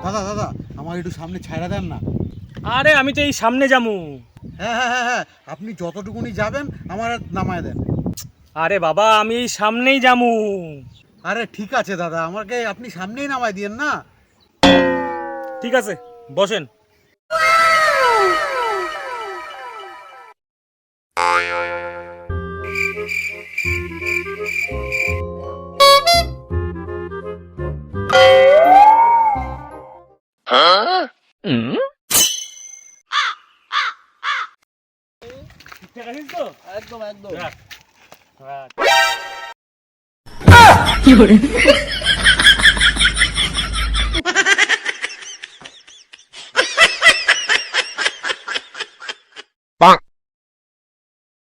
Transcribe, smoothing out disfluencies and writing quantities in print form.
দাদা দাদা, আমার একটু সামনে ছাইড়া দেন না। আরে আমি তো এই সামনে যামু। হ্যাঁ হ্যাঁ হ্যাঁ হ্যাঁ, আপনি যতটুকুনি যাবেন আমার নামায় দেন। আরে বাবা আমি এই সামনেই যামু। আরে ঠিক আছে দাদা, আমাকে আপনি সামনেই নামায় দিয়েন না। ঠিক আছে, বসেন। ঠিকঠাক আছিস তো? একদম একদম। রাখ।